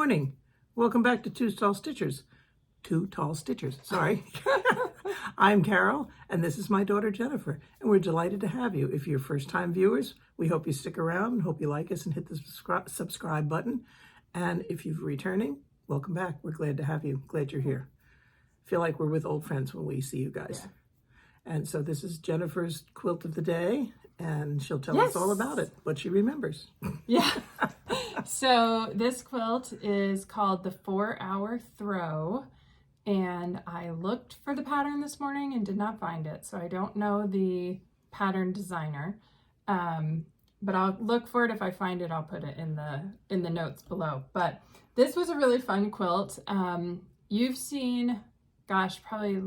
morning. Welcome back to Two Tall Stitchers. Two Tall Stitchers, sorry. I'm Carol, and this is my daughter Jennifer, and we're delighted to have you. If you're first-time viewers, we hope you stick around and hope you like us and hit the subscribe button. And if you're returning, welcome back. We're glad to have you. Glad you're here. Feel like we're with old friends when we see you guys. Yeah. And so this is Jennifer's quilt of the day, and she'll tell us all about it, what she remembers. Yeah. So this quilt is called the 4-Hour Throw, and I looked for the pattern this morning and did not find it. So I don't know the pattern designer, but I'll look for it. If I find it, I'll put it in the notes below. But this was a really fun quilt. You've seen, gosh, probably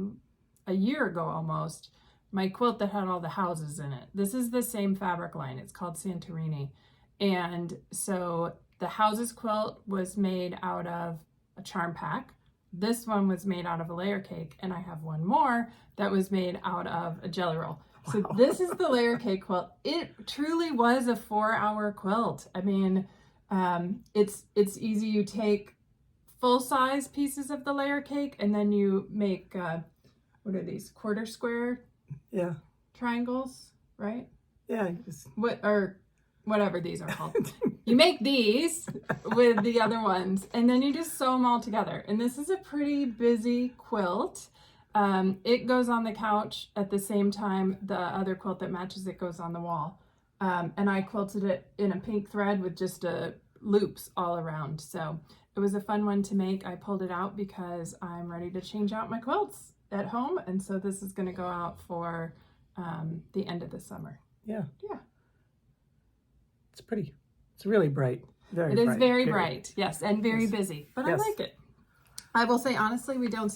a year ago almost, my quilt that had all the houses in it. This is the same fabric line. It's called Santorini. And so the houses quilt was made out of a charm pack. This one was made out of a layer cake, and I have one more that was made out of a jelly roll. Wow. So this is the layer cake quilt. It truly was a 4-hour quilt. I mean, it's easy. You take full-size pieces of the layer cake, and then you make, what are these, quarter square triangles, right? Yeah. Whatever these are called. You make these with the other ones, and then you just sew them all together. And this is a pretty busy quilt. It goes on the couch at the same time the other quilt that matches it goes on the wall. And I quilted it in a pink thread with just loops all around. So it was a fun one to make. I pulled it out because I'm ready to change out my quilts at home. And so this is going to go out for the end of the summer. Yeah. Yeah. It's pretty. It's really bright. Very bright. It is very period. Bright, yes, and very busy. But I like it. I will say, honestly, we don't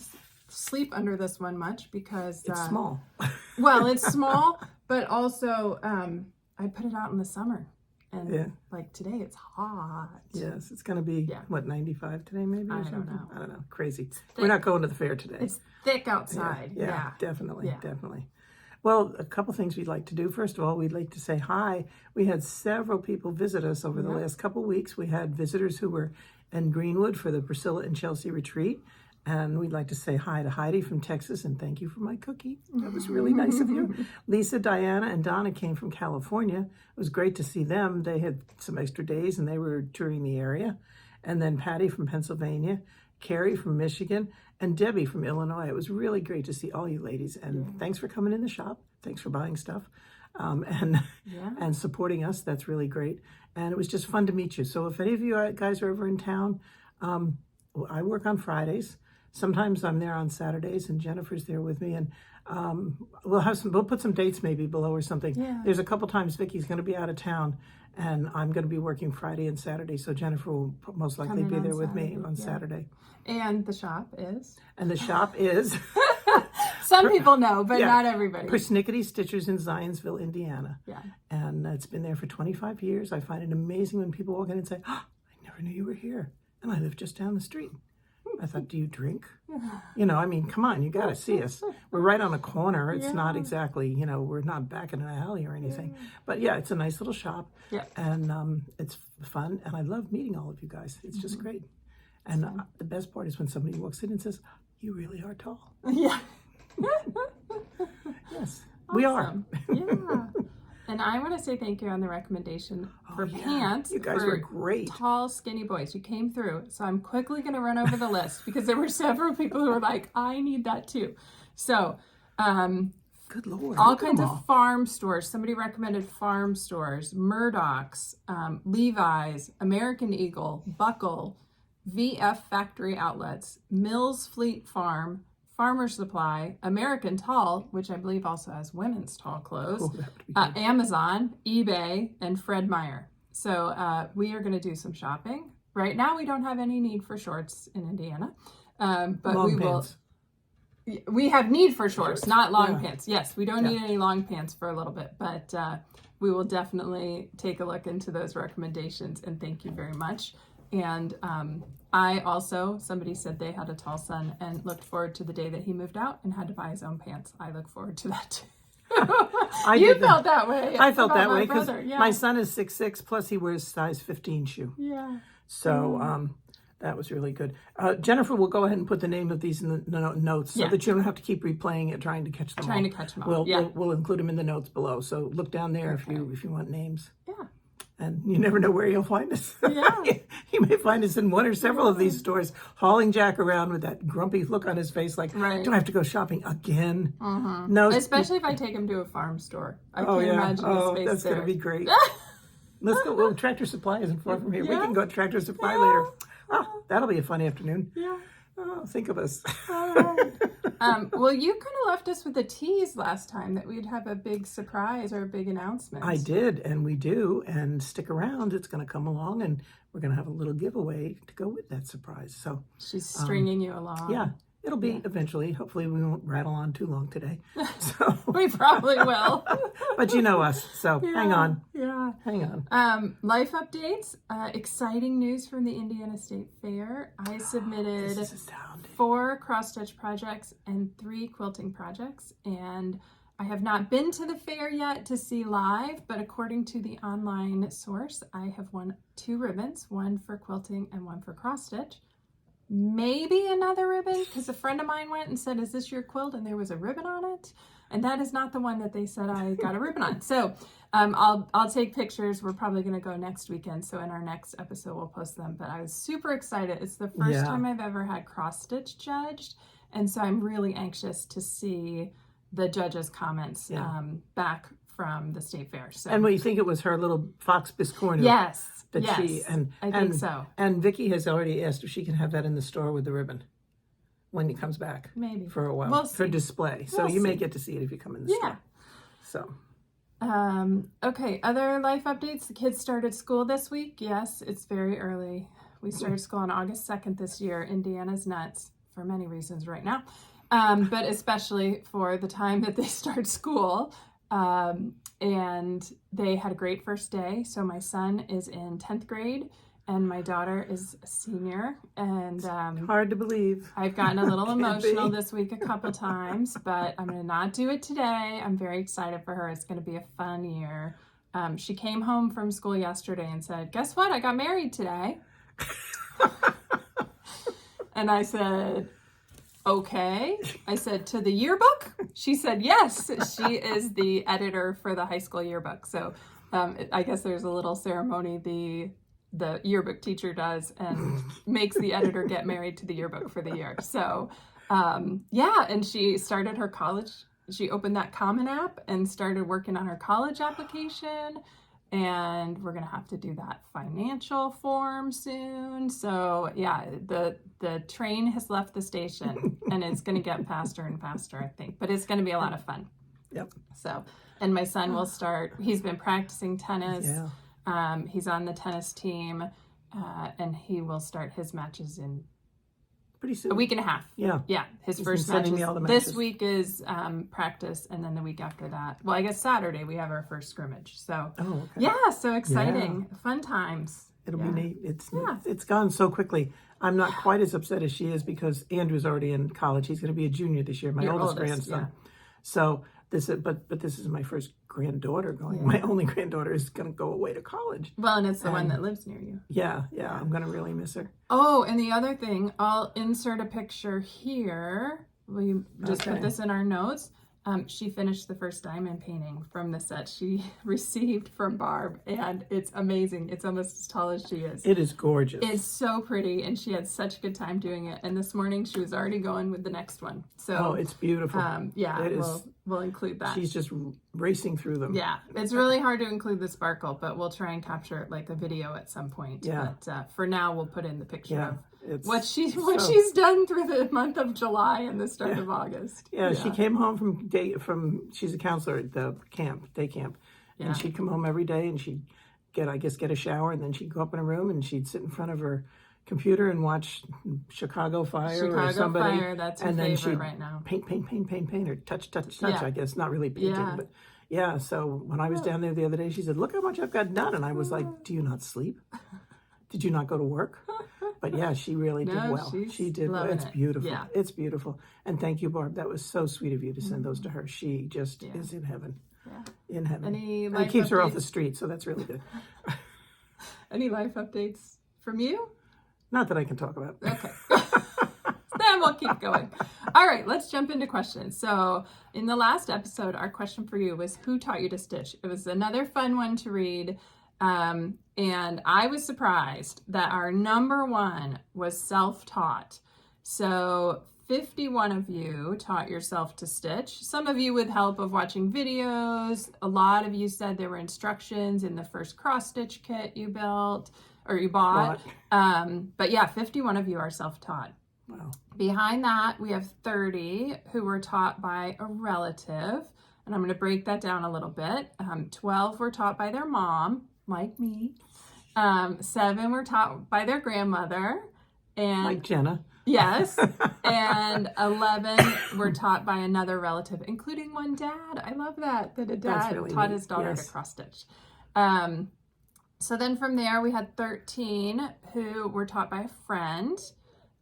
sleep under this one much because... It's small. Well, it's small, but also I put it out in the summer. And like today, it's hot. Yes, it's going to be, what, 95 today maybe or something? Don't know. I don't know. Crazy. We're not going to the fair today. It's thick outside. Yeah, definitely, definitely. Well, a couple things we'd like to do. First of all, we'd like to say hi. We had several people visit us over the last couple of weeks. We had visitors who were in Greenwood for the Priscilla and Chelsea retreat. And we'd like to say hi to Heidi from Texas and thank you for my cookie. That was really nice of you. Lisa, Diana, and Donna came from California. It was great to see them. They had some extra days and they were touring the area. And then Patty from Pennsylvania, Carrie from Michigan, and Debbie from Illinois. It was really great to see all you ladies. And thanks for coming in the shop. Thanks for buying stuff and supporting us. That's really great. And it was just fun to meet you. So if any of you guys are ever in town, I work on Fridays. Sometimes I'm there on Saturdays, and Jennifer's there with me. And we'll put some dates maybe below or something. Yeah. There's a couple times Vicky's going to be out of town, and I'm going to be working Friday and Saturday. So Jennifer will most likely be there with me on Saturday. And the shop is? And the shop is... Some people know, but not everybody. Persnickety Stitchers in Zionsville, Indiana. Yeah. And it's been there for 25 years. I find it amazing when people walk in and say, I never knew you were here. And I live just down the street. I thought, do you drink? You know, I mean, come on, you got to see us. We're right on a corner. It's not exactly, you know, we're not back in an alley or anything. But yeah, it's a nice little shop. Yeah. And it's fun. And I love meeting all of you guys. It's just great. And the best part is when somebody walks in and says, you really are tall. Yeah. Yes, we are. Yeah. And I want to say thank you on the recommendation for pants. You guys were great. Tall, skinny boys. You came through. So I'm quickly going to run over the list because there were several people who were like, I need that too. So, good Lord. All kinds of farm stores. Somebody recommended farm stores, Murdoch's, Levi's, American Eagle, Buckle, VF Factory Outlets, Mills Fleet Farm, Farmer Supply, American Tall, which I believe also has women's tall clothes, Amazon, eBay, and Fred Meyer. So we are going to do some shopping. Right now, we don't have any need for shorts in Indiana, but long pants. We have need for shorts, not long pants. Yes, we don't need any long pants for a little bit, but we will definitely take a look into those recommendations, and thank you very much. And I also, somebody said they had a tall son and looked forward to the day that he moved out and had to buy his own pants. I look forward to that too. You felt that way. I felt that way because my son is 6'6", plus he wears size 15 shoe. Yeah. So That was really good. Jennifer will go ahead and put the name of these in the notes so that you don't have to keep replaying it, trying to catch them all. To catch them all. We'll include them in the notes below. So look down there if you want names. Yeah. And you never know where you'll find us. Yeah. You may find us in one or several of these stores, hauling Jack around with that grumpy look on his face, like, do I have to go shopping again? No. Especially if I take him to a farm store. I can't imagine his face that's there. going to be great. Let's go. Well, Tractor Supply isn't far from here. We can go to Tractor Supply later. Oh, that'll be a fun afternoon. Yeah. Oh, think of us. All right. Well, you kind of left us with a tease last time that we'd have a big surprise or a big announcement. I did, and we do. And stick around. It's going to come along, and we're going to have a little giveaway to go with that surprise. So she's stringing you along. Yeah. It'll be eventually. Hopefully we won't rattle on too long today. So we probably will. But you know us, so hang on. Yeah. Hang on. Life updates. Exciting news from the Indiana State Fair. I submitted 4 cross-stitch projects and 3 quilting projects. And I have not been to the fair yet to see live, but according to the online source, I have won 2 ribbons, one for quilting and one for cross-stitch. Maybe another ribbon, because a friend of mine went and said, is this your quilt? And there was a ribbon on it. And that is not the one that they said I got a ribbon on. So I'll take pictures. We're probably going to go next weekend. So in our next episode, we'll post them. But I was super excited. It's the first time I've ever had cross-stitch judged. And so I'm really anxious to see the judges' comments back from the state fair. So. And we think it was her little fox biscornu. Yes. I think so. And Vicky has already asked if she can have that in the store with the ribbon when he comes back. Maybe. For a while. We'll for display. So you may get to see it if you come in the store. So. Okay, other life updates. The kids started school this week. Yes, it's very early. We started school on August 2nd this year. Indiana's nuts for many reasons right now. But especially for the time that they start school. And they had a great first day. So my son is in 10th grade and my daughter is a senior. And hard to believe. I've gotten a little emotional this week a couple times, but I'm going to not do it today. I'm very excited for her. It's going to be a fun year. She came home from school yesterday and said, guess what? I got married today. And I said, okay. I said, to the yearbook? She said, yes. She is the editor for the high school yearbook. So I guess there's a little ceremony the yearbook teacher does and makes the editor get married to the yearbook for the year. So and she started her college. She opened that Common App and started working on her college application. And we're going to have to do that financial form soon. So yeah, the train has left the station and it's going to get faster and faster, I think. But it's going to be a lot of fun. Yep. So, and my son will start, he's been practicing tennis. Yeah. He's on the tennis team and he will start his matches in pretty soon. A week and a half. Yeah. Yeah. His first match this week is practice, and then the week after that. Well, I guess Saturday we have our first scrimmage. So yeah, so exciting. Yeah. Fun times. It'll be neat. It's gone so quickly. I'm not quite as upset as she is because Andrew's already in college. He's going to be a junior this year, my oldest grandson. Yeah. So this is but this is my first granddaughter going. Yeah. My only granddaughter is going to go away to college. Well, and it's the one that lives near you. Yeah. I'm going to really miss her. Oh, and the other thing, I'll insert a picture here. We just put this in our notes. She finished the first diamond painting from the set she received from Barb, and it's amazing. It's almost as tall as she is. It is gorgeous. It's so pretty, and she had such a good time doing it. And this morning she was already going with the next one. So it's beautiful. We'll include that. She's just racing through them. Yeah, it's really hard to include the sparkle, but we'll try and capture it like a video at some point. Yeah. But for now, we'll put in the picture of what she's done through the month of July and the start of August. Yeah, she came home from she's a counselor at the day camp, and she'd come home every day and she'd get a shower, and then she'd go up in a room and she'd sit in front of her computer and watch Chicago Fire or somebody. Fire, that's her favorite right now. Paint, or touch. I guess not really painting, but yeah. So when I was down there the other day, she said, "Look how much I've got done," and I was like, "Do you not sleep? Did you not go to work?" But yeah, she really did well. She did well. It's beautiful. Yeah. It's beautiful. And thank you, Barb. That was so sweet of you to send those to her. She just is in heaven. Yeah. In heaven. And it keeps her off the street, so that's really good. Any life updates from you? Not that I can talk about. Okay. Then we'll keep going. All right, let's jump into questions. So in the last episode, our question for you was, who taught you to stitch? It was another fun one to read. And I was surprised that our number one was self-taught. So 51 of you taught yourself to stitch. Some of you with help of watching videos. A lot of you said there were instructions in the first cross-stitch kit you built or you bought. But yeah, 51 of you are self-taught. Wow. Behind that, we have 30 who were taught by a relative. And I'm going to break that down a little bit. 12 were taught by their mom, like me. 7 were taught by their grandmother. And Like Jenna. yes. And 11 were taught by another relative, including one dad. I love that a dad really taught neat. his daughter Yes. to cross stitch. So then from there, we had 13 who were taught by a friend.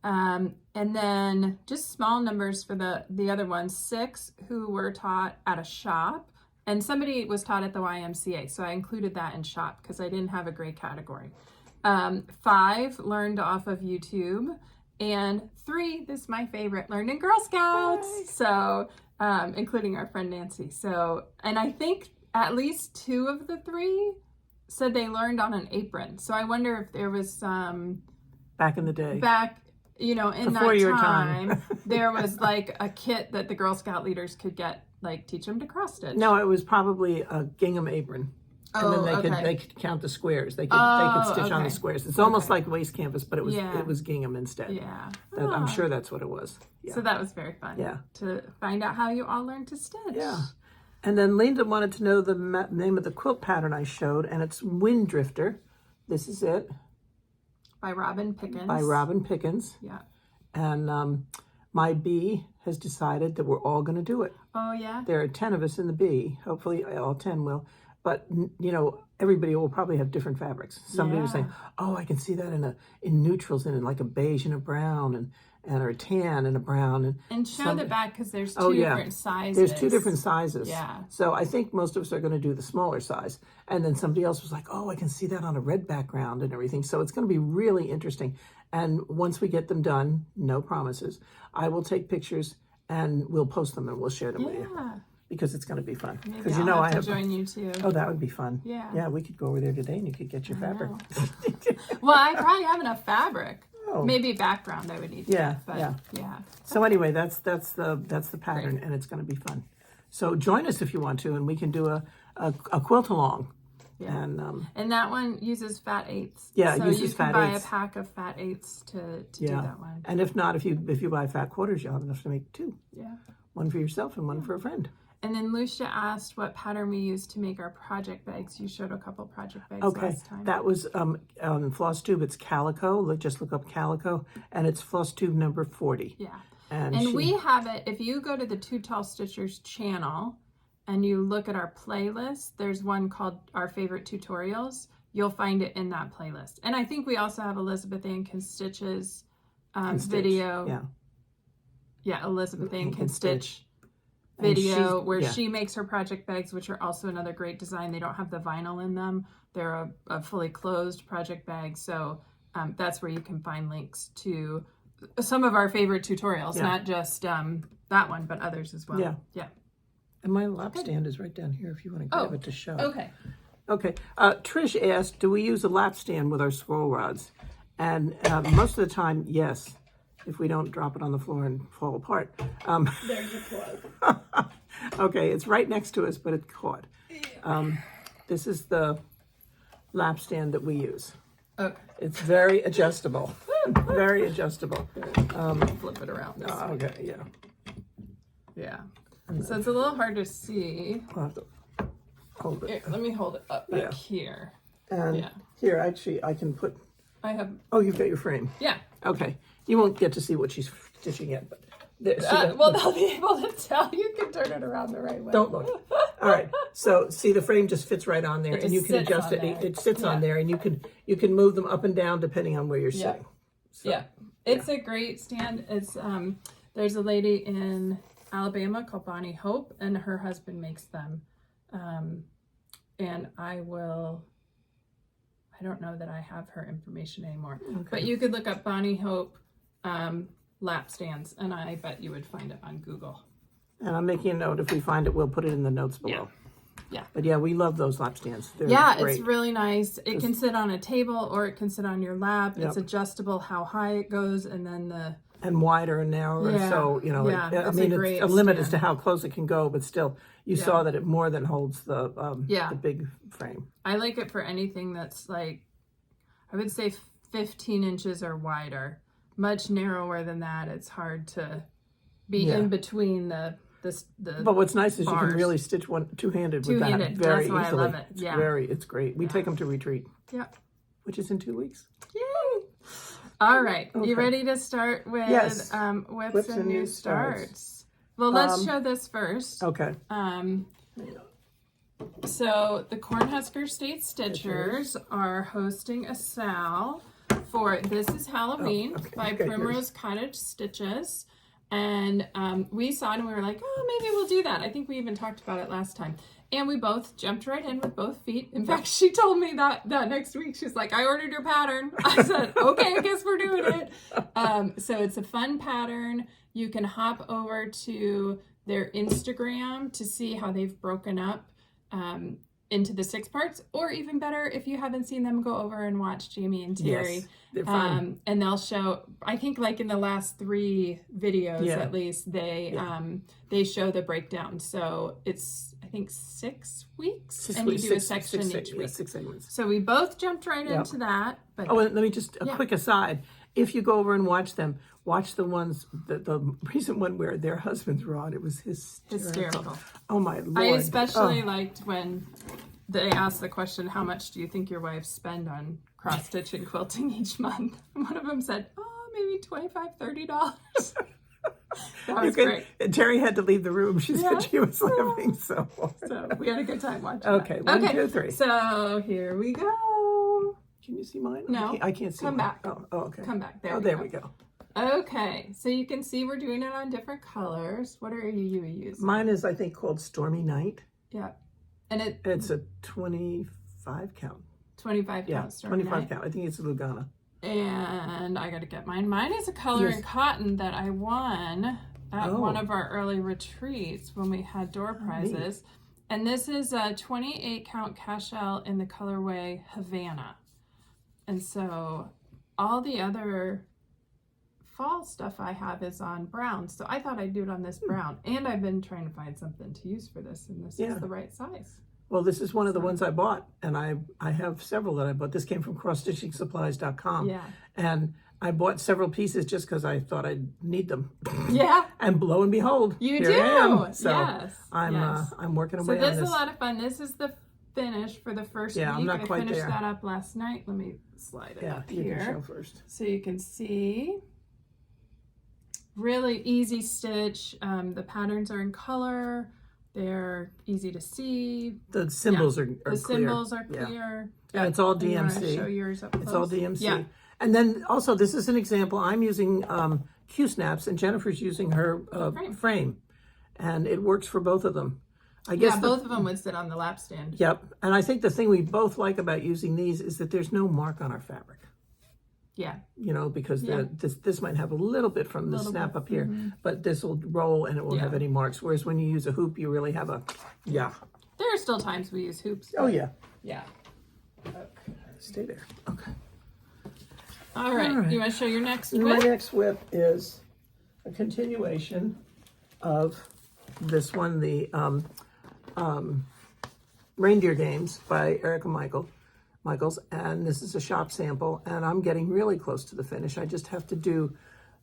And then just small numbers for the other ones, 6 who were taught at a shop, and somebody was taught at the YMCA. So I included that in shop because I didn't have a gray category. 5 learned off of YouTube, and 3, this is my favorite, learned in Girl Scouts. Yay. So, including our friend Nancy. So, and I think at least 2 of the 3 said they learned on an apron. So I wonder if there was some Back in the day. in Before that your time, there was like a kit that the Girl Scout leaders could get, like teach them to cross stitch. No, it was probably a gingham apron. And then they could count the squares. They could stitch on the squares. It's almost like waist canvas, but it was gingham instead. Yeah. I'm sure that's what it was. Yeah. So that was very fun. Yeah. To find out how you all learned to stitch. Yeah. And then Linda wanted to know the name of the quilt pattern I showed, and it's Wind Drifter. This is it. By Robin Pickens. By Robin Pickens. Yeah. And my bee has decided that we're all going to do it. Oh, yeah? There are 10 of us in the bee. Hopefully all 10 will. But, everybody will probably have different fabrics. Somebody was saying, oh, I can see that in neutrals and in like a beige and a brown or a tan and a brown. And show the back because there's two different sizes. There's 2 different sizes. Yeah. So I think most of us are going to do the smaller size. And then somebody else was like, oh, I can see that on a red background and everything. So it's going to be really interesting. And once we get them done, no promises, I will take pictures and we'll post them and we'll share them with you. Because it's going to be fun. Because I have to join you too. Oh, that would be fun. Yeah. Yeah, we could go over there today and you could get your fabric. Well, I probably have enough fabric. Oh. Maybe background I would need to get, but yeah. So anyway, that's the pattern. Great. And it's going to be fun. So join us if you want to, and we can do a quilt along. Yeah. And that one uses fat 8s. Yeah, so it uses you can fat buy 8s. a pack of fat 8s to do that one. And if not, if you buy fat quarters, you'll have enough to make 2. Yeah. One for yourself and one for a friend. And then Lucia asked what pattern we used to make our project bags. You showed a couple project bags last time. That was on Flosstube. It's calico. Just look up calico, and it's Flosstube number 40. Yeah. And we have it. If you go to the Two Tall Stitchers channel and you look at our playlist, there's one called Our Favorite Tutorials. You'll find it in that playlist. And I think we also have Elizabeth Ann Can Stitch's video. Yeah. Yeah, Elizabeth Ann Can Stitch video where she makes her project bags, which are also another great design. They don't have the vinyl in them. They're a fully closed project bag. So that's where you can find links to some of our favorite tutorials, not just that one, but others as well. Yeah. And my lap stand is right down here if you want to grab it to show. Okay. Okay. Trish asked, do we use a lap stand with our scroll rods? And most of the time, yes. If we don't drop it on the floor and fall apart. There's a plug. Okay, it's right next to us, but it's caught. This is the lap stand that we use. Okay. It's very adjustable. Very adjustable. Flip it around this way. Okay, yeah. Yeah. So it's a little hard to see. I'll have to hold it. Here, let me hold it up back here. And here, actually, I can put... I have... Oh, you've got your frame. Yeah. Okay. You won't get to see what she's stitching yet, but... Well, they'll be able to tell. You can turn it around the right way. Don't look. All right. So, see, the frame just fits right on there, and you can adjust it. It sits on there, and you can move them up and down depending on where you're sitting. So, it's a great stand. It's there's a lady in Alabama called Bonnie Hope, and her husband makes them. And I I don't know that I have her information anymore. Okay. But you could look up Bonnie Hope lap stands, and I bet you would find it on Google. And I'm making a note. If we find it, we'll put it in the notes below. Yeah. But yeah, we love those lap stands. They're great. It's really nice. It can sit on a table or it can sit on your lap. Yep. It's adjustable how high it goes, and then and wider and narrower. So, you know, I mean, it's a limit as to how close it can go, but still, you saw that it more than holds the big frame. I like it for anything that's like, I would say 15 inches or wider. Much narrower than that, it's hard to be in between the But what's nice is bars. you can really stitch one two-handed with that very That's why easily. I love it. It's great. We take them to retreat. Yeah. Which is in 2 weeks. Yay! All right. Okay. You ready to start with whips and new starts? Well, let's show this first. Okay. So the Cornhusker State Stitchers are hosting a sale for This Is Halloween by Primrose Cottage Stitches. And we saw it and we were like, oh, maybe we'll do that. I think we even talked about it last time. And we both jumped right in with both feet. In fact, she told me that next week. She's like, I ordered your pattern. I said, okay, I guess we're doing it. So it's a fun pattern. You can hop over to their Instagram to see how they've broken up into the 6 parts, or even better, if you haven't seen them, go over and watch Jamie and Terry. Yes, they're fun. And they'll show, I think like in the last 3 videos at least, they show the breakdown. So it's, I think 6 weeks, and you do a section each week. 6 segments. So we both jumped right into that. But and let me just, a quick aside. If you go over and watch them, watch the ones, the recent one where their husbands were on. It was hysterical. Oh my Lord. I especially liked when they asked the question, how much do you think your wives spend on cross-stitch and quilting each month? And one of them said, maybe $25, $30. That was great. Terry had to leave the room. She said she was laughing. So we had a good time watching Okay, that. 1, 2, 3. So here we go. Can you see mine? No. I can't see Come mine. back. Oh, okay. Come back. There we go. Okay, so you can see we're doing it on different colors. What are you using? Mine is, I think, called Stormy Night. Yeah. And it's a 25 count. 25 count Stormy 25 Night. count. I think it's a Lugana. And I got to get mine. Mine is a color in cotton that I won at one of our early retreats when we had door prizes. And this is a 28 count cashel in the colorway Havana. And so all the other fall stuff I have is on brown. So I thought I'd do it on this brown. And I've been trying to find something to use for this, and this is the right size. Well, this is one of the ones I bought, and I have several that I bought. This came from crossstitchingsupplies.com. Yeah. And I bought several pieces just because I thought I'd need them. Yeah. And lo and behold, you here do. I am. So yes. I'm working away on this. So this on is a lot of fun. This is the finish for the first week. I'm not quite I finished there. that up last night. Let me slide it up you here. can show first. So you can see. Really easy stitch. The patterns are in color. They're easy to see. The symbols are clear. The symbols are clear. And it's all DMC. You show yours up close? It's all DMC. Yeah. And then also, this is an example. I'm using Q-snaps, and Jennifer's using her frame. And it works for both of them. I guess both of them would sit on the lap stand. Yep. And I think the thing we both like about using these is that there's no mark on our fabric. Yeah. You know, because this might have a little bit from the snap up here, but this will roll and it won't have any marks. Whereas when you use a hoop, you really have a, There are still times we use hoops. Oh, yeah. Yeah. Okay. Stay there. Okay. All right. You want to show your next whip? My next whip is a continuation of this one, the Reindeer Games by Erica Michaels, and this is a shop sample, and I'm getting really close to the finish. I just have to do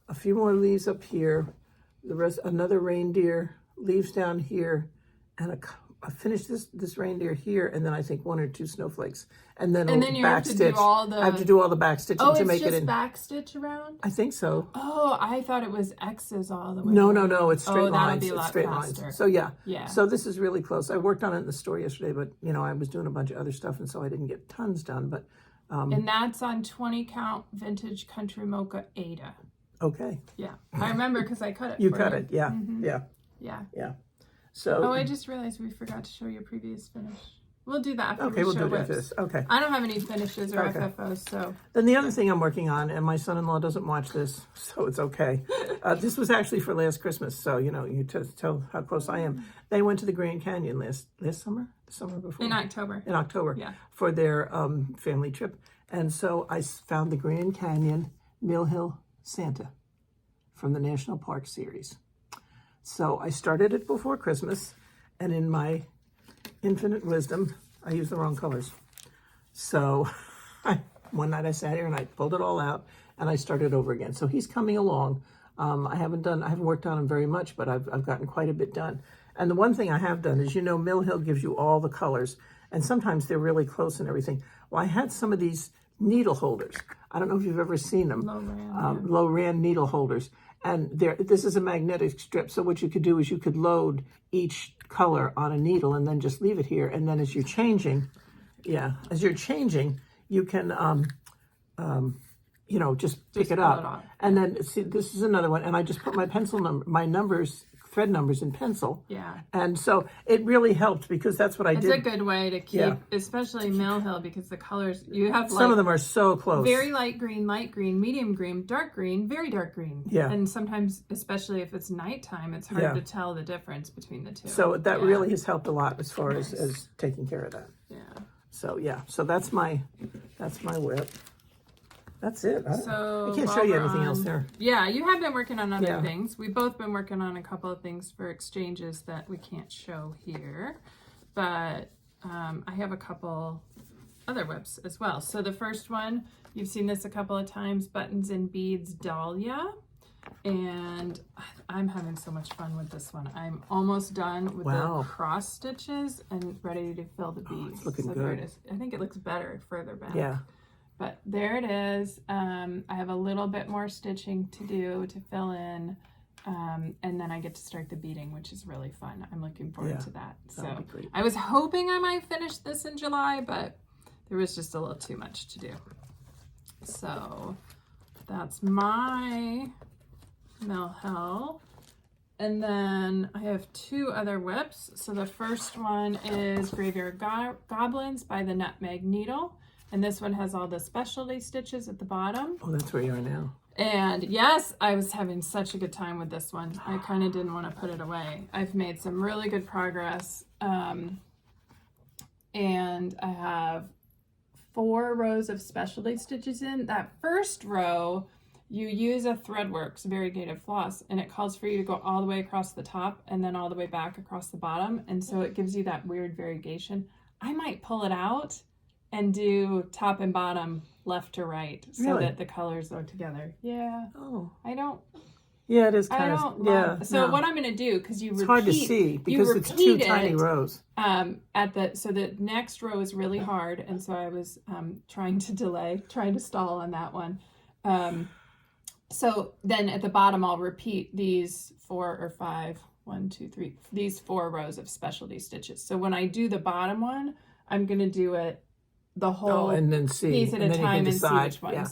a few more leaves up here, the rest, another reindeer, leaves down here, and I finish this reindeer here, and then I think 1 or 2 snowflakes, and then you have to do all the... I have to do all the back stitching to make it in. Oh, it's just back stitch around? I think so. Oh, I thought it was X's all the way. No, it's straight lines. That'll be a lot it's straight faster. lines. So yeah. So this is really close. I worked on it in the store yesterday, but I was doing a bunch of other stuff, and so I didn't get tons done. But and that's on 20 count vintage country mocha Ada. Okay. Yeah, I remember because I cut it. You cut it. Yeah. Yeah. So. Oh, I just realized we forgot to show your previous finish. We'll do that after Okay, we we'll show do it after whips. this. Okay. I don't have any finishes or Okay. FFOs, so. Then the other thing I'm working on, and my son-in-law doesn't watch this, so it's okay. This was actually for last Christmas, so you know, you tell how close I am. They went to the Grand Canyon last summer, the summer before. In October. In October, Yeah. for their family trip, and so I found the Grand Canyon Mill Hill Santa from the National Park series. So I started it before Christmas, and in my infinite wisdom, I used the wrong colors. So one night I sat here and I pulled it all out and I started over again. So he's coming along. I haven't worked on him very much, but I've gotten quite a bit done. And the one thing I have done is, you know, Mill Hill gives you all the colors, and sometimes they're really close and everything. Well, I had some of these needle holders. I don't know if you've ever seen them. Low-ran needle holders. And this is a magnetic strip. So what you could do is you could load each color on a needle and then just leave it here. And then as you're changing, you can, you know, just pick it up. And then see, this is another one. And I just put my thread numbers in pencil. Yeah. And so it really helped because that's what I did. It's a good way to keep, especially Mill Hill, because the colors, you have some of them are so close. Very light green, medium green, dark green, very dark green. Yeah. And sometimes, especially if it's nighttime, it's hard to tell the difference between the two. So that really has helped a lot as far as taking care of that. Yeah. So so that's my whip. That's it. So I can't show you anything else there. Yeah, you have been working on other things. We've both been working on a couple of things for exchanges that we can't show here. But I have a couple other whips as well. So the first one, you've seen this a couple of times, Buttons and Beads Dahlia. And I'm having so much fun with this one. I'm almost done with the cross stitches and ready to fill the beads. It's looking good. There it is. I think it looks better further back. Yeah. But there it is. I have a little bit more stitching to do to fill in. And then I get to start the beading, which is really fun. I'm looking forward to that. So I was hoping I might finish this in July, but there was just a little too much to do. So that's my Mill Hill. And then I have two other whips. So the first one is Graveyard Goblins by the Nutmeg Needle. And this one has all the specialty stitches at the bottom. Oh, that's where you are now. And yes, I was having such a good time with this one. I kind of didn't want to put it away. I've made some really good progress. And I have 4 rows of specialty stitches in. That first row, you use a Threadworks variegated floss, and it calls for you to go all the way across the top and then all the way back across the bottom. And so it gives you that weird variegation. I might pull it out and do top and bottom left to right so that the colors are together. Yeah. Oh. I don't. Yeah, it is kind of. So what I'm going to do, because it's hard to see because it's 2 tiny rows. So the next row is really hard, and so I was trying to stall on that one. So then at the bottom, I'll repeat these 4 or 5, 1, 2, 3, these 4 rows of specialty stitches. So when I do the bottom one, I'm going to do it the whole and then see piece at a time and see which one.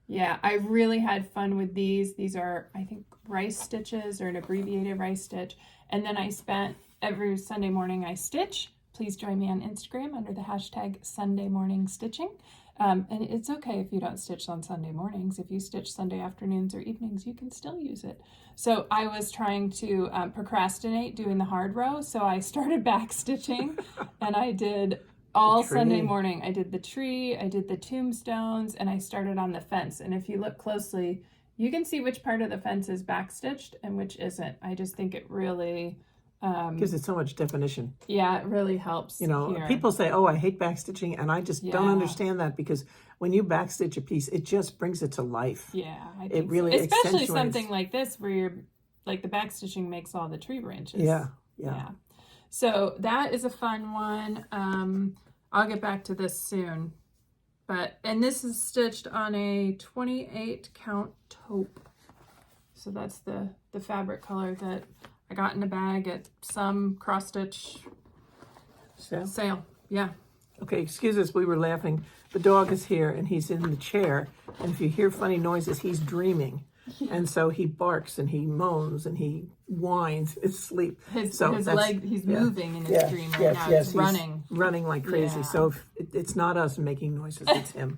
Yeah, I really had fun with these. These are, I think, rice stitches or an abbreviated rice stitch. And then I spent every Sunday morning I stitch. Please join me on Instagram under the hashtag Sunday Morning Stitching. And it's okay if you don't stitch on Sunday mornings. If you stitch Sunday afternoons or evenings, you can still use it. So I was trying to procrastinate doing the hard row. So I started back stitching and I did all Sunday morning. I did the tree, I did the tombstones, and I started on the fence. And if you look closely, you can see which part of the fence is backstitched and which isn't. I just think it really gives it so much definition. Yeah, it really helps. You know, people say, "Oh, I hate backstitching," and I just don't understand that because when you backstitch a piece, it just brings it to life. Yeah, I think it really especially accentuates. Something like this where you're like the backstitching makes all the tree branches. Yeah. So that is a fun one. I'll get back to this soon. And this is stitched on a 28 count taupe. So that's the fabric color that I got in a bag at some cross stitch sale. Yeah. Okay, excuse us, we were laughing. The dog is here and he's in the chair. And if you hear funny noises, he's dreaming. And so he barks and he moans and he whines in his sleep. His So leg, he's moving in his dream right now. He's running. Running like crazy. Yeah. So it's not us making noises, it's him.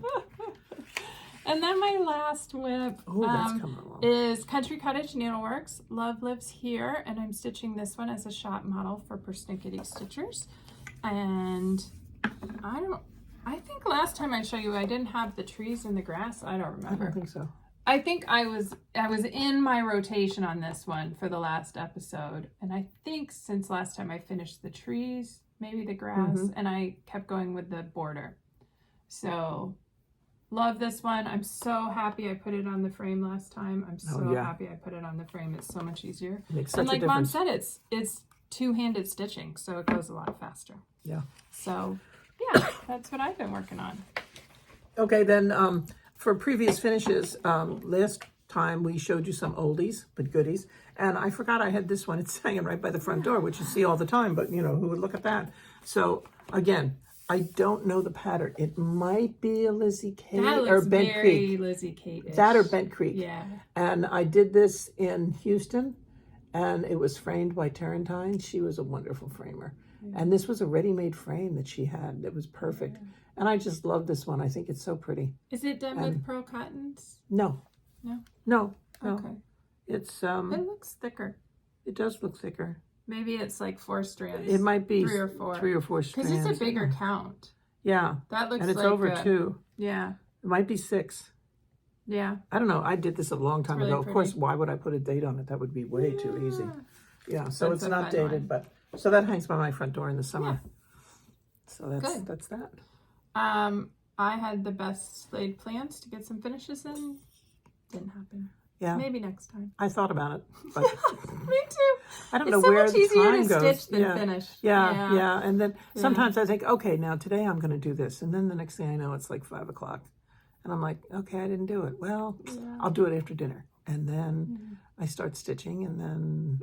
And then my last whip That's coming along. is Country Cottage Needleworks. Love lives here, and I'm stitching this one as a shop model for Persnickety Stitchers. And I think last time I showed you I didn't have the trees and the grass. I don't remember. I don't think so. I think I was in my rotation on this one for the last episode, and I think since last time I finished the trees, maybe the grass, and I kept going with the border. So love this one. I'm so happy I put it on the frame last time. I'm so happy I put it on the frame. It's so much easier. Makes such and like a Mom difference. said, it's two-handed stitching, so it goes a lot faster. Yeah. So yeah, that's what I've been working on. Okay, then for previous finishes, last time we showed you some oldies but goodies, and I forgot I had this one. It's hanging right by the front door, which you see all the time, but you know, who would look at that? So again, I don't know the pattern. It might be a Lizzie Kate or Bent Creek. Lizzie Kate-ish. That or Bent Creek. Yeah. And I did this in Houston, and it was framed by Tarentine. She was a wonderful framer. And this was a ready-made frame that she had. It was perfect. And I just love this one. I think it's so pretty. Is it done with pearl cottons? No. No? No. Okay. It's It looks thicker. it does look thicker. Maybe it's like 4 strands. It might be 3 or 4. 3 or 4 strands. Because it's a bigger count. Yeah. That looks And it's like over 2. Yeah. It might be 6. Yeah. I don't know. I did this a long time really ago. pretty. Of course, why would I put a date on it? That would be way too easy. Yeah, so That's it's a not fun dated, one. but so that hangs by my front door in the summer. So Good. that's that. I had the best laid plans to get some finishes in. Didn't happen. Yeah. Maybe next time. I thought about it, but Me too. I don't It's know so where much the easier time to goes. stitch than finish. Yeah. And then sometimes I think, okay, now today I'm going to do this, and then the next thing I know, it's like 5 o'clock, and I'm like, okay, I didn't do it. Well, I'll do it after dinner, and then I start stitching, and then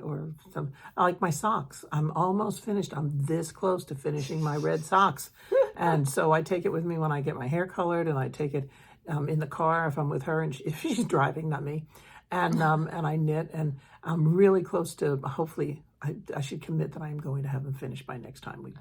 like my socks. I'm almost finished. I'm this close to finishing my red socks, and so I take it with me when I get my hair colored, and I take it in the car if I'm with her, and if she's driving, not me. And I knit, and I'm really close to, hopefully, I should commit that I'm going to have them finished by next time. We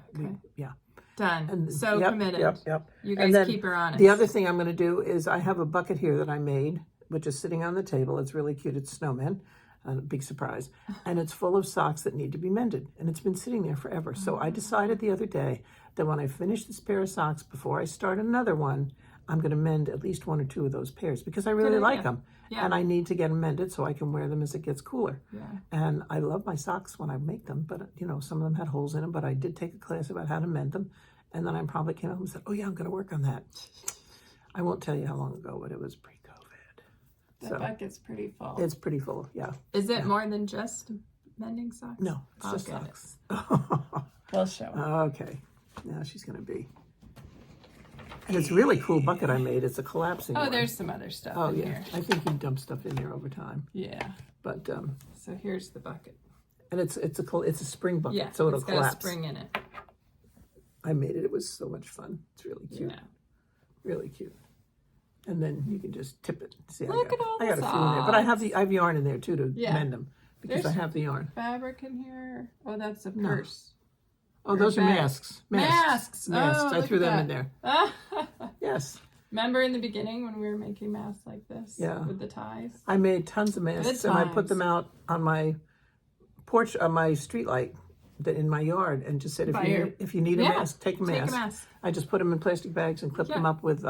Done. And So committed. Yep. You And guys then keep her honest. The other thing I'm going to do is I have a bucket here that I made, which is sitting on the table. It's really cute. It's snowman. A big surprise. And it's full of socks that need to be mended. And it's been sitting there forever. So I decided the other day that when I finish this pair of socks, before I start another one, I'm going to mend at least 1 or 2 of those pairs because I really like them. Yeah. And I need to get them mended so I can wear them as it gets cooler. Yeah. And I love my socks when I make them, but you know, some of them had holes in them, but I did take a class about how to mend them. And then I probably came home and said, oh yeah, I'm going to work on that. I won't tell you how long ago, but it was pre-COVID. The bucket's pretty full. It's pretty full, yeah. Is it more than just mending socks? No, it's I'll just get socks. We'll show her. Okay, now she's going to be. And it's a really cool bucket I made. It's a collapsing one. There's some other stuff Oh, in yeah. here. I think you dump stuff in there over time. Yeah. But, So here's the bucket. and it's a spring bucket, Yeah. so it'll it's got collapse. a spring in it. I made it. It was so much fun. It's really cute. Yeah. Really cute. And then you can just tip it. See, Look at all I got the a few in there, but I have socks. I have yarn in there too to Yeah. mend them because I There's- have the yarn. Fabric in here. Oh, that's a purse. Oh, those are bag. masks. Masks. Oh, I look threw at them in that. there. Yes, Remember in the beginning when we were making masks like this? Yeah. With the ties? I made tons of masks, and I put times. them out on my porch, on my street light, in my yard, and just said, if you need a Yeah, mask, take a take a mask. mask. I just put them in plastic bags and clipped them Yeah. up with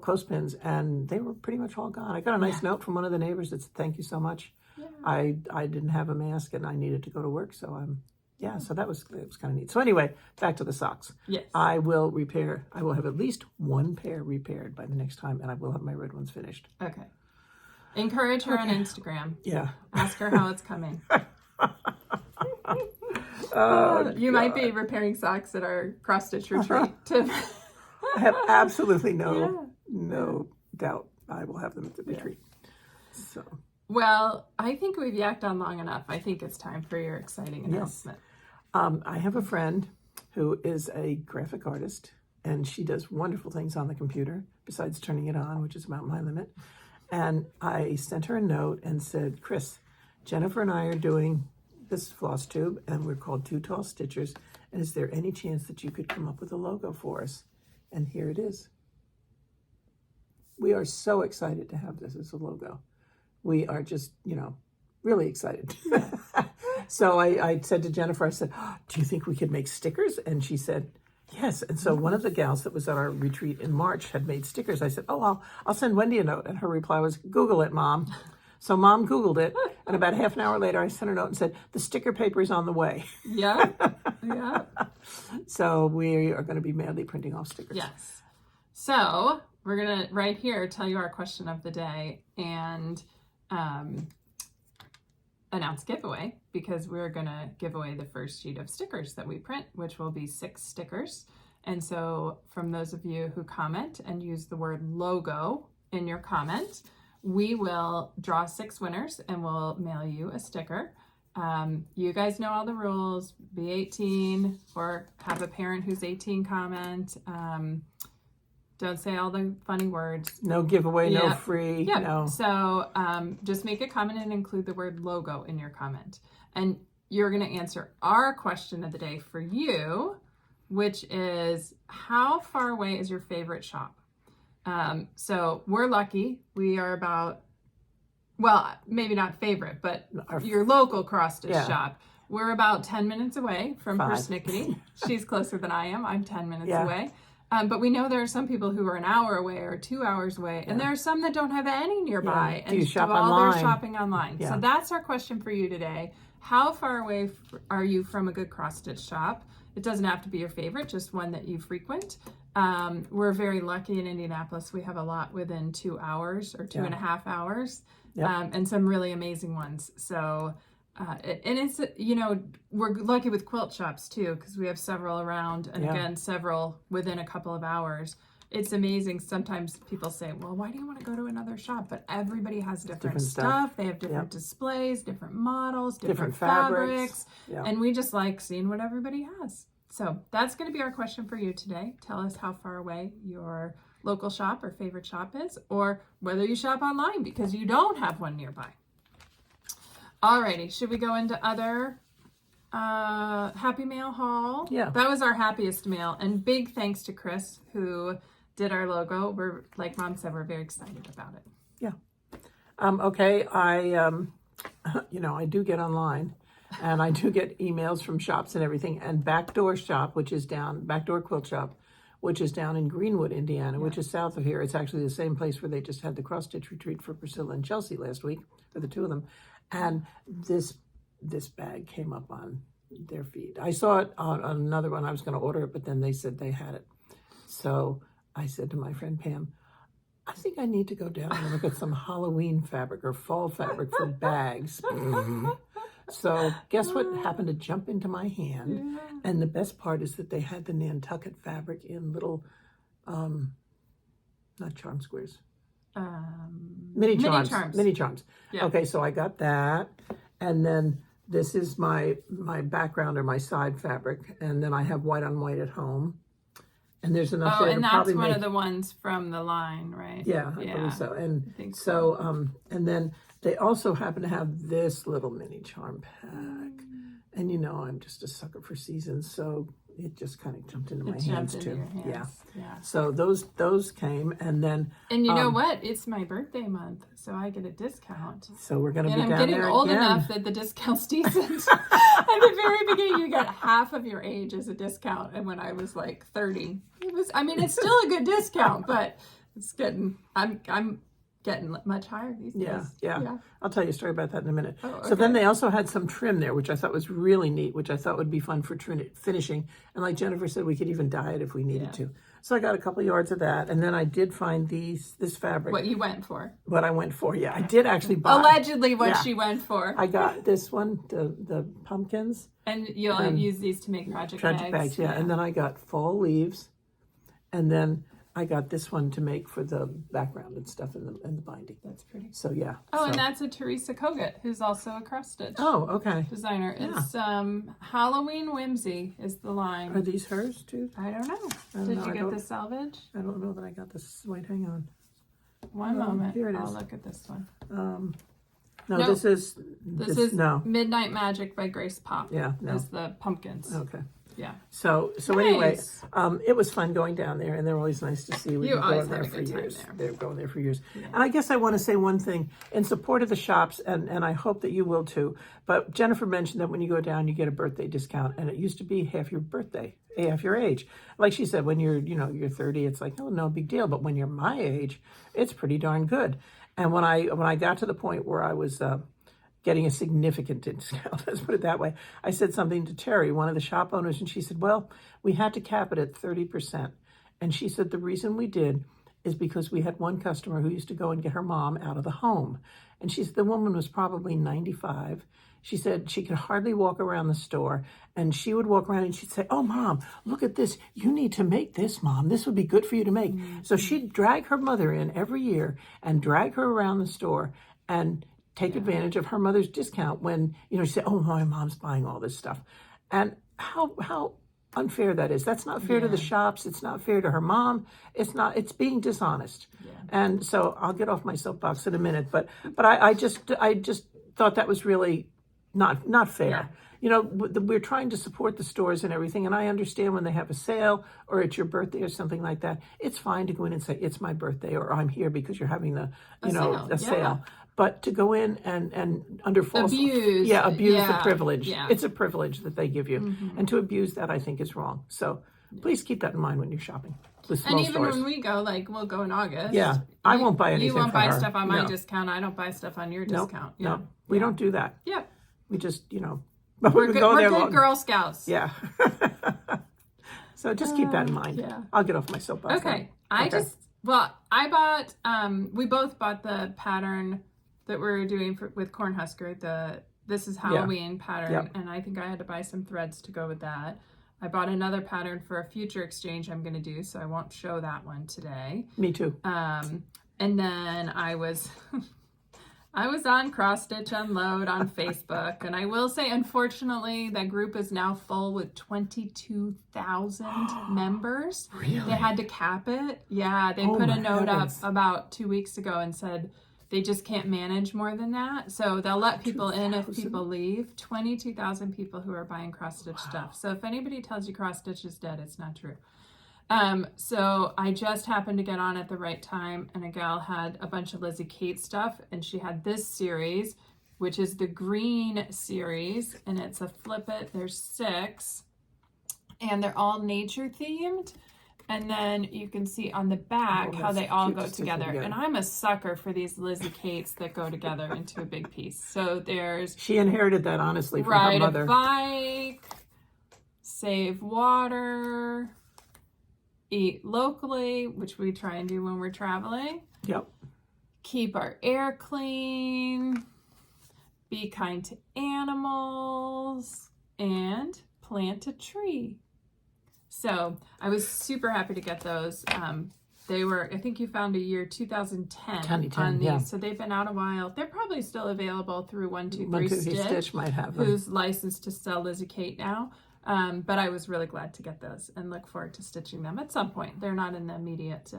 clothespins, and they were pretty much all gone. I got a nice note from one of the neighbors that said, "Thank you so much." Yeah. I didn't have a mask and I needed to go to work, so so it was kind of neat. So anyway, back to the socks. Yes. I will have at least 1 pair repaired by the next time, and I will have my red ones finished. Okay. Encourage her on Instagram. Yeah. Ask her how it's coming. Oh, You might be repairing socks at our cross stitch retreat. To I have absolutely no doubt I will have them at the retreat. So Well, I think we've yacked on long enough. I think it's time for your exciting announcement. I have a friend who is a graphic artist, and she does wonderful things on the computer besides turning it on, which is about my limit. And I sent her a note and said, Chris, Jennifer and I are doing this Flosstube, and we're called Two Tall Stitchers. And is there any chance that you could come up with a logo for us? And here it is. We are so excited to have this as a logo. We are just, really excited. So I said to Jennifer, I said, do you think we could make stickers? And she said, yes. And so one of the gals that was at our retreat in March had made stickers. I said, oh, I'll send Wendy a note. And her reply was, Google it, Mom. So Mom Googled it. And about half an hour later, I sent her a note and said, the sticker paper is on the way. Yeah. Yeah. So we are going to be madly printing off stickers. Yes. So we're going to, right here, tell you our question of the day and announce giveaway, because we're going to give away the first sheet of stickers that we print, which will be 6 stickers. And so from those of you who comment and use the word logo in your comment, we will draw 6 winners and we'll mail you a sticker. You guys know all the rules. Be 18 or have a parent who's 18 comment. Don't say all the funny words. No giveaway, no free. Yeah. No. So just make a comment and include the word logo in your comment. And you're going to answer our question of the day for you, which is, how far away is your favorite shop? So we're lucky. We are about, well, maybe not favorite, but your local cross-stitch shop. We're about 10 minutes away from Persnickety. She's closer than I am. I'm 10 minutes away. But we know there are some people who are an hour away or 2 hours away, and there are some that don't have any nearby and do you shop do all online? their shopping online. So that's our question for you today. How far away are you from a good cross-stitch shop? It doesn't have to be your favorite, just one that you frequent. We're very lucky in Indianapolis. We have a lot within 2 hours or 2.5 hours, and some really amazing ones. So, and it's, we're lucky with quilt shops too, because we have several around, and again, several within a couple of hours. It's amazing. Sometimes people say, well, why do you want to go to another shop? But everybody has different stuff. They have different displays, different models, different fabrics. And we just like seeing what everybody has. So that's going to be our question for you today. Tell us how far away your local shop or favorite shop is, or whether you shop online because you don't have one nearby. Alrighty, should we go into other Happy Mail haul? Yeah. That was our happiest mail, and big thanks to Chris who did our logo. We're, like Mom said, we're very excited about it. Yeah. Okay, I do get online, and I do get emails from shops and everything, and Backdoor Quilt Shop, which is down in Greenwood, Indiana, which is south of here. It's actually the same place where they just had the cross-stitch retreat for Priscilla and Chelsea last week, for the two of them. And this bag came up on their feed. I saw it on another one. I was going to order it, but then they said they had it. So I said to my friend Pam, I think I need to go down and look at some Halloween fabric or fall fabric for bags. So guess what happened to jump into my hand? And the best part is that they had the Nantucket fabric in little, not charm squares. Mini charms. Yeah. Okay, so I got that, and then this is my background or my side fabric, and then I have white on white at home, and there's enough there to probably one of the ones from the line, right? Yeah, I believe so. And so and then they also happen to have this little mini charm pack, and I'm just a sucker for seasons, so it just kind of jumped into my hands too. Yeah. So those came, and then you know what? It's my birthday month, so I get a discount. So we're gonna be down there I'm getting old enough that the discount's decent. At the very beginning, you get half of your age as a discount, and when I was like 30, it's still a good discount, but it's getting. I'm getting much higher these days. Yeah. I'll tell you a story about that in a minute. Oh, okay. So then they also had some trim there, which I thought was really neat, which I thought would be fun for finishing. And like Jennifer said, we could even dye it if we needed to. So I got a couple yards of that. And then I did find this fabric. What you went for. What I went for, I did actually buy. Allegedly what she went for. I got this one, the pumpkins. And you'll use these to make project bags. Yeah. And then I got fall leaves. And then I got this one to make for the background and stuff in the binding. That's pretty. So yeah. Oh, and that's a Teresa Kogut, who's also a cross stitch. Oh, okay. Designer. Yeah. It's Halloween Whimsy is the line. Are these hers too? I don't know. Did you get the salvage? I don't know that I got this. Wait, hang on. One moment. Here it I'll is. look at this one. No, No, this is no. Midnight Magic by Grace Pop. Yeah, no. Is the pumpkins. Okay. Yeah. So Nice. anyway, it was fun going down there, and they're always nice to see. We've You been always going have there a for good time years. there. They're going there for years. Yeah. And I guess I want to say one thing in support of the shops, and I hope that you will too. But Jennifer mentioned that when you go down, you get a birthday discount, and it used to be half your birthday, half your age. Like she said, when you're 30, it's like, oh, no big deal. But when you're my age, it's pretty darn good. And when I got to the point where I was getting a significant discount, let's put it that way, I said something to Terry, one of the shop owners, and she said, well, we had to cap it at 30%. And she said the reason we did is because we had one customer who used to go and get her mom out of the home. And she said the woman was probably 95. She said she could hardly walk around the store, and she would walk around and she'd say, oh, Mom, look at this. You need to make this, Mom. This would be good for you to make. Mm-hmm. So she'd drag her mother in every year and drag her around the store and take advantage of her mother's discount when, she said, oh, my mom's buying all this stuff. And how unfair that is. That's not fair to the shops. It's not fair to her mom. It's being dishonest. Yeah. And so I'll get off my soapbox in a minute, but I just thought that was really not fair. Yeah. We're trying to support the stores and everything, and I understand when they have a sale or it's your birthday or something like that. It's fine to go in and say, it's my birthday, or I'm here because you're having a sale. But to go in and under false abuse the privilege. Yeah. It's a privilege that they give you. Mm-hmm. And to abuse that, I think, is wrong. So please keep that in mind when you're shopping with small stores. And even when we go, we'll go in August. Yeah, I won't buy anything. You won't for buy her. Stuff on my discount. I don't buy stuff on your discount. No, we don't do that. Yeah. We just, but we're good Girl Scouts. Yeah. So just keep that in mind. Yeah. I'll get off my soapbox. Okay. I bought, we both bought the pattern that we're doing with Cornhusker, This Is Halloween pattern, and I think I had to buy some threads to go with that. I bought another pattern for a future exchange I'm going to do, so I won't show that one today. Me too. And then I was on Cross Stitch Unload on Facebook, and I will say, unfortunately, that group is now full with 22,000 members. Really? They had to cap it. Yeah, they put a note up about 2 weeks ago and said they just can't manage more than that. So they'll let people in if people leave. 22,000 people who are buying Cross Stitch stuff. So if anybody tells you Cross Stitch is dead, it's not true. So I just happened to get on at the right time, and a gal had a bunch of Lizzie Kate stuff, and she had this series, which is the green series, and it's a flip it. There's 6, and they're all nature themed. And then you can see on the back how they all go together. And I'm a sucker for these Lizzie Kates that go together into a big piece. So she inherited that, honestly, from her mother. Ride a bike, save water, eat locally, which we try and do when we're traveling. Yep. Keep our air clean, be kind to animals, and plant a tree. So I was super happy to get those. They were, I think you found a year 2010 on these. Yeah. So they've been out a while. They're probably still available through 123 Stitch might have them. Who's licensed to sell Lizzie Kate now. But I was really glad to get those and look forward to stitching them at some point. They're not in the immediate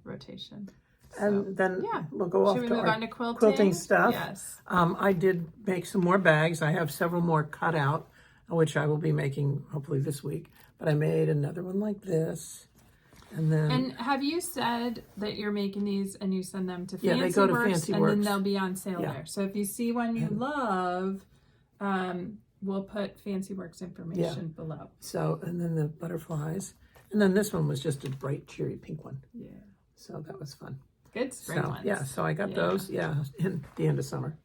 rotation. So, and then we'll go off Should we to move our on to quilting stuff. Yes. I did make some more bags. I have several more cut out, which I will be making hopefully this week. But I made another one like this. And have you said that you're making these and you send them to Fancy Works? Yeah, they go to Works, Fancy and Works. then they'll be on sale there. So if you see one you love, we'll put Fancy Works information below. So, and then the butterflies. And then this one was just a bright, cheery pink one. Yeah. So that was fun. Good spring ones. Yeah, so I got those, in the end of summer.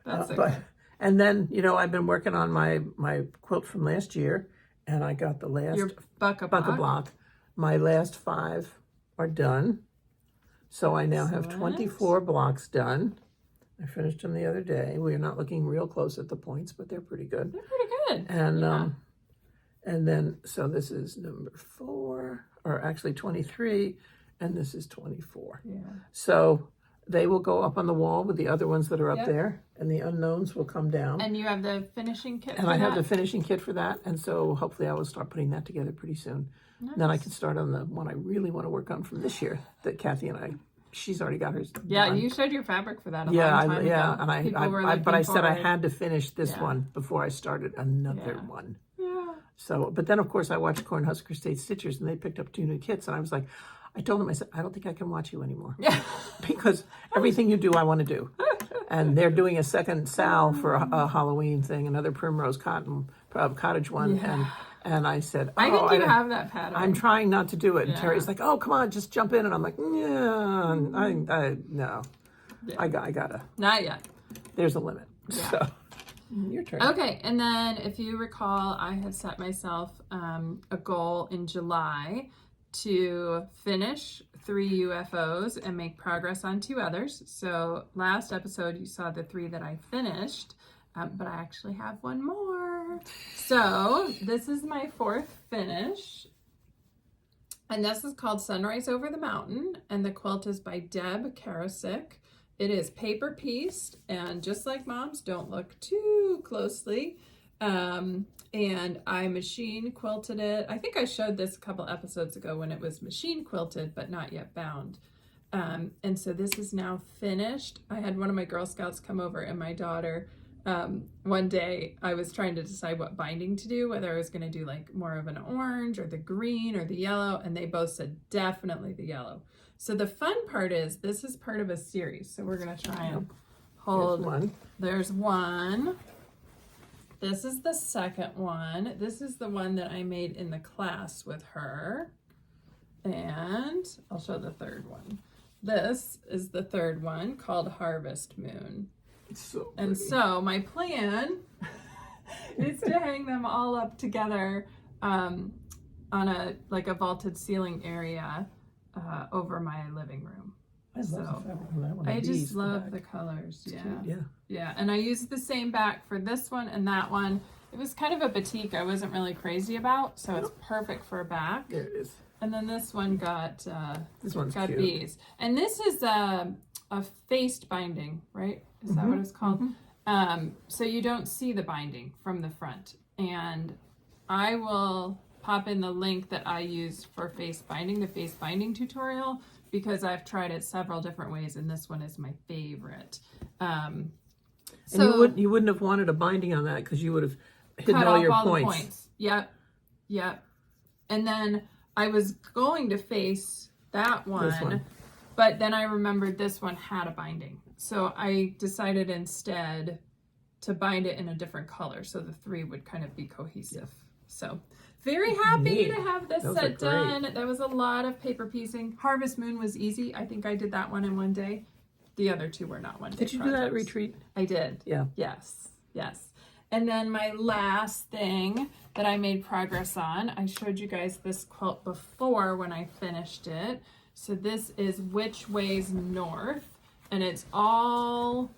That's okay. And then, I've been working on my quilt from last year, and I got the last Your buck-a-block. My last 5 are done. So I now have 24 blocks done. I finished them the other day. We're not looking real close at the points, but they're pretty good. They're pretty good. And then, so this is number 4, or actually 23, and this is 24. Yeah. So they will go up on the wall with the other ones that are up there, and the unknowns will come down. And you have the finishing kit and for I that? have the finishing kit for that, and so hopefully I will start putting that together pretty soon. Nice. Then I can start on the one I really want to work on from this year that Kathy and I she's already got hers Yeah, done. you showed your fabric for that a Yeah, long time ago. and People were but I looking said I forward. had to finish this one before I started another Yeah. one. Yeah. So, but then of course I watched Cornhusker State Stitchers, and they picked up 2 new kits, and I was like, I told them, I said, I don't think I can watch you anymore because everything you do, I want to do. And they're doing a second Sal for a Halloween thing, another Primrose Cottage one, and I said, I think you have that pattern. I'm trying not to do it. And Terry's like, oh, come on, just jump in. And I'm like, yeah, no, I gotta. Not yet. There's a limit. Yeah. So, your turn. Okay, and then if you recall, I had set myself a goal in July to finish 3 UFOs and make progress on 2 others. So last episode you saw the 3 that I finished, but I actually have 1 more. So this is my 4th finish, and this is called Sunrise Over the Mountain, and the quilt is by Deb Karasik. It is paper pieced, and just like Mom's, don't look too closely. And I machine quilted it. I think I showed this a couple episodes ago when it was machine quilted, but not yet bound. And so this is now finished. I had one of my Girl Scouts come over, and my daughter, one day I was trying to decide what binding to do, whether I was going to do like more of an orange or the green or the yellow. And they both said definitely the yellow. So the fun part is this is part of a series. So we're going to try and hold. There's one. This is the second one. This is the one that I made in the class with her. And I'll show the third one. This is the third one called Harvest Moon. It's so and so my plan is to hang them all up together on a vaulted ceiling area over my living room. I love the fabric on that one. I just love the colors. Yeah. Yeah. Yeah. And I used the same back for this one and that one. It was kind of a batik I wasn't really crazy about, so it's perfect for a back. There it is. And then this one got cute. bees. And this is a faced binding, right? Is that what it's called? So you don't see the binding from the front. And I will pop in the link that I used for face binding, the face binding tutorial, because I've tried it several different ways, and this one is my favorite. And you wouldn't have wanted a binding on that because you would have hidden all your points. Yep. And then I was going to face that one, but then I remembered this one had a binding. So I decided instead to bind it in a different color so the 3 would kind of be cohesive. So very happy to have this set done. That was a lot of paper piecing. Harvest Moon was easy. I think I did that one in one day. The other 2 were not one day Did you do that at retreat? I did. Yeah. Yes. And then my last thing that I made progress on, I showed you guys this quilt before when I finished it. So this is Which Way's North, and it's all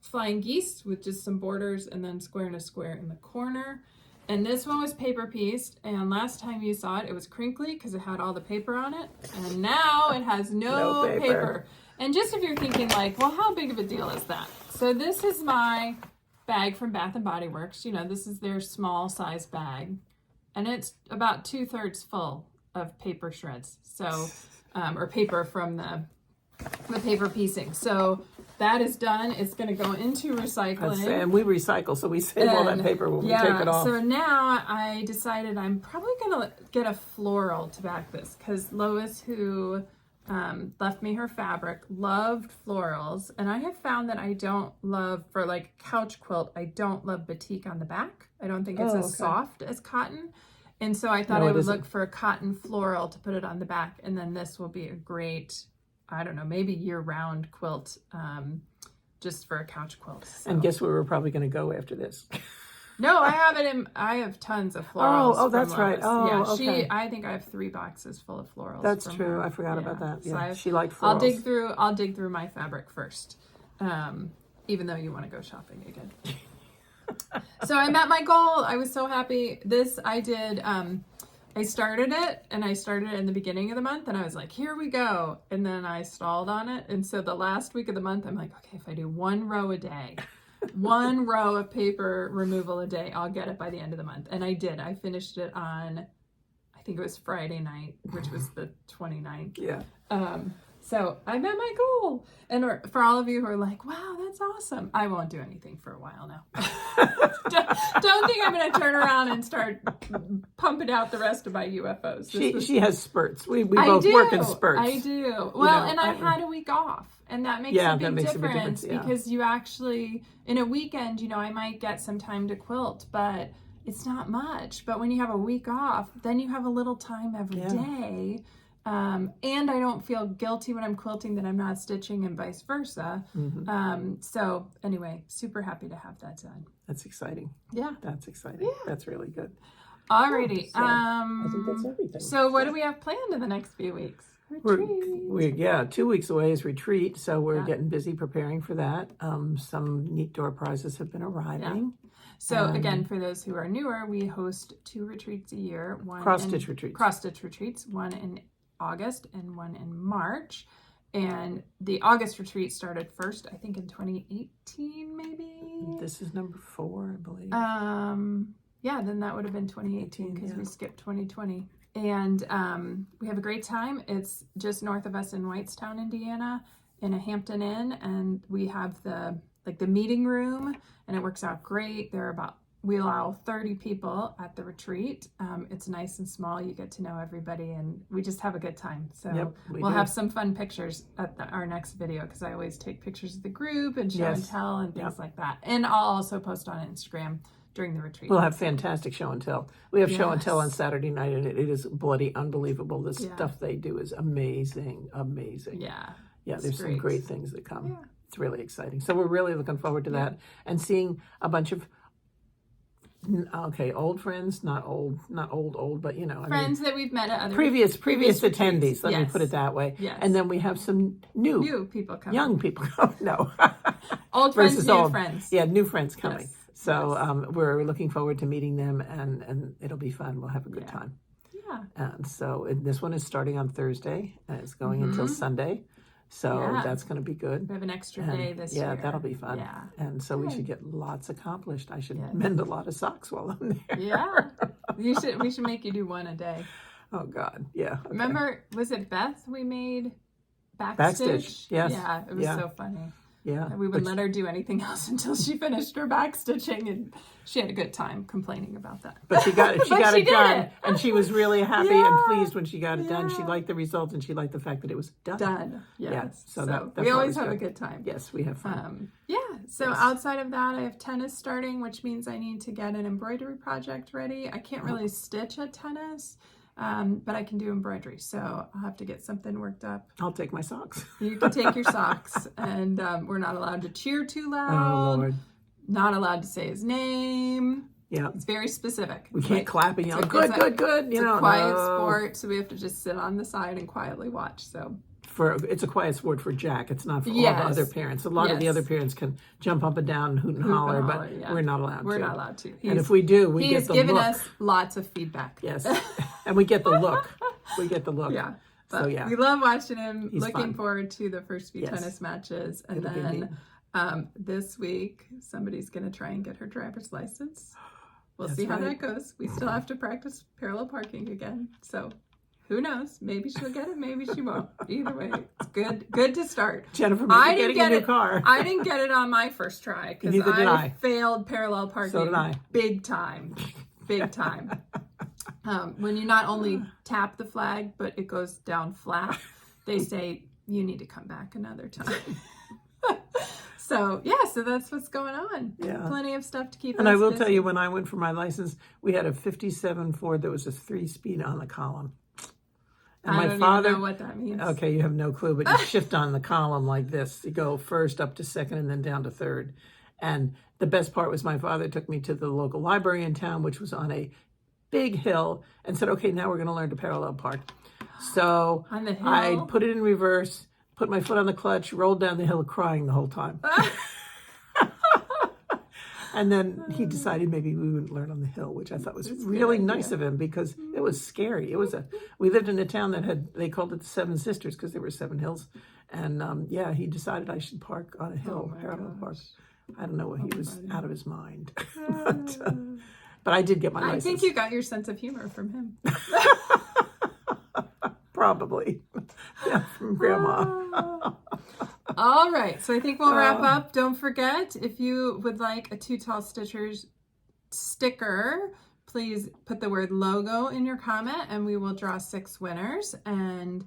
flying geese with just some borders and then square and a square in the corner. And this one was paper pieced, and last time you saw it, it was crinkly because it had all the paper on it, and now it has no paper. And just if you're thinking like, well, how big of a deal is that? So this is my bag from Bath & Body Works. You know, this is their small size bag, and it's about 2/3 full of paper shreds. So, or paper from the paper piecing. So that is done. It's going to go into recycling. And we recycle, so we save all that paper when we take it off. So now I decided I'm probably going to get a floral to back this, because Lois, who left me her fabric, loved florals. And I have found that I don't love, for like couch quilt, I don't love batik on the back. I don't think it's as soft as cotton. And so I thought I would look for a cotton floral to put it on the back. And then this will be a great, I don't know, maybe year-round quilt, just for a couch quilt. So. And guess where we're probably going to go after this? No, I have it in. I have tons of florals. Oh, that's from right. Lois. Yeah, I think I have 3 boxes full of florals. That's from true. her. I forgot about that. Yeah, So she liked florals. I'll dig through my fabric first, even though you want to go shopping again. So I met my goal. I was so happy. This I did. I started it in the beginning of the month, and I was like, here we go. And then I stalled on it. And so the last week of the month, I'm like, okay, if I do 1 row a day, 1 row of paper removal a day, I'll get it by the end of the month. And I did. I finished it on, I think it was Friday night, which was the 29th. Yeah. So I met my goal. And for all of you who are like, wow, that's awesome. I won't do anything for a while now. don't think I'm going to turn around and start pumping out the rest of my UFOs. She has spurts. We both work in spurts. I do. Well, and I had a week off. And that makes a big difference because you actually, in a weekend, you know, I might get some time to quilt, but it's not much. But when you have a week off, then you have a little time every day. And I don't feel guilty when I'm quilting that I'm not stitching and vice versa. So anyway, super happy to have that done. That's exciting. Yeah. That's exciting. Yeah. That's really good. Alrighty. So, I think that's everything. So what do we have planned in the next few weeks? We're 2 weeks away is retreat, so we're getting busy preparing for that. Some neat door prizes have been arriving. Yeah. So again, for those who are newer, we host 2 retreats a year. Cross-stitch retreats, one in August and one in March. And the August retreat started first, I think in 2018, maybe. This is number 4, I believe. Yeah, then that would have been 2018 because we skipped 2020. And we have a great time. It's just north of us in Whitestown, Indiana, in a Hampton Inn, and we have the meeting room, and it works out great. We allow 30 people at the retreat. It's nice and small. You get to know everybody, and we just have a good time. So we'll have some fun pictures at our next video because I always take pictures of the group and show and tell and things like that. And I'll also post on Instagram during the retreat. We'll have fantastic show and tell. We have show and tell on Saturday night, and it is bloody unbelievable. The stuff they do is amazing. Yeah, there's some great things that come. Yeah. It's really exciting. So we're really looking forward to that and seeing a bunch of old friends, not old, but you know, friends that we've met at other previous attendees. Let me put it that way. Yes. And then we have some new people coming. Young people coming. No, old friends, new friends. Yeah, new friends coming. Yes. So we're looking forward to meeting them, and it'll be fun. We'll have a good time. Yeah. And so this one is starting on Thursday, and it's going until Sunday. So that's going to be good. We have an extra day this year. Yeah, that'll be fun. Yeah. And so we should get lots accomplished. I should mend a lot of socks while I'm there. Yeah. We should make you do one a day. Oh, God. Yeah. Okay. Remember, was it Beth we made backstitch? Yes. Yeah, it was so funny. Yeah. And we wouldn't let her do anything else until she finished her backstitching, and she had a good time complaining about that. But she got it. She got it done, and she was really happy and pleased when she got it done. She liked the results, and she liked the fact that it was done. Yes. Yeah. So we always have a good time. Yes, we have fun. So outside of that, I have tennis starting, which means I need to get an embroidery project ready. I can't really stitch at tennis. But I can do embroidery, so I'll have to get something worked up. I'll take my socks. You can take your socks, and we're not allowed to cheer too loud. Oh, Lord. Not allowed to say his name. Yeah. It's very specific. We can't clap and yell, good. It's a quiet sport, so we have to just sit on the side and quietly watch, so... It's a quiet sport for Jack. It's not for all the other parents. A lot of the other parents can jump up and down, hoot and holler, but we're not allowed to. We're not allowed to. And if we do, we get the look. He's given us lots of feedback. Yes. And we get the look. Yeah. But we love watching him. He's looking fun. forward to the first few tennis matches. And then this week, somebody's going to try and get her driver's license. We'll see how that goes. We still have to practice parallel parking again. So... who knows? Maybe she'll get it. Maybe she won't. Either way, it's good to start. Jennifer, maybe getting a new car. I didn't get it on my first try because I failed parallel parking. So did I. Big time. When you not only tap the flag, but it goes down flat, they say you need to come back another time. So that's what's going on. Yeah. Plenty of stuff to keep us And I will busy. tell you, when I went for my license, we had a 57 Ford that was a 3-speed on the column. And I don't even know what that means. Okay, you have no clue, but you shift on the column like this. You go first up to second and then down to third. And the best part was my father took me to the local library in town, which was on a big hill, and said, okay, now we're going to learn to parallel park. So on the hill? I put it in reverse, put my foot on the clutch, rolled down the hill crying the whole time. And then he decided maybe we wouldn't learn on the hill, which I thought was really nice of him because it was scary. We lived in a town that they called it the Seven Sisters because there were 7 hills. And he decided I should park on a hill, parallel park. I don't know, he was out of his mind. But I did get my license. I think you got your sense of humor from him. Probably. Yeah, from Grandma. All right, so I think we'll wrap up. Don't forget, if you would like a Too Tall Stitchers sticker, please put the word logo in your comment and we will draw 6 winners. And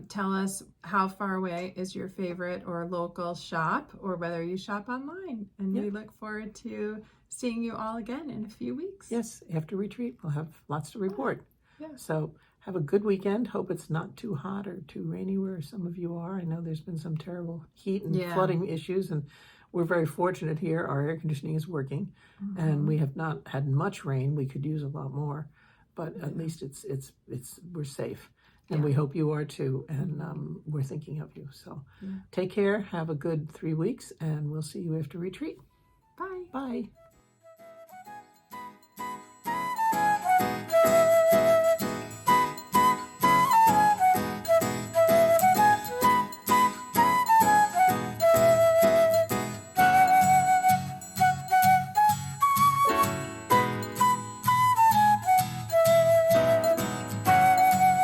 tell us how far away is your favorite or local shop, or whether you shop online. And we look forward to seeing you all again in a few weeks. Yes, after retreat, we'll have lots to report. Yeah. So have a good weekend. Hope it's not too hot or too rainy where some of you are. I know there's been some terrible heat and flooding issues, and we're very fortunate here. Our air conditioning is working, and we have not had much rain. We could use a lot more, but at least we're safe. And we hope you are too, and we're thinking of you. So take care, have a good 3 weeks, and we'll see you after retreat. Bye. Bye.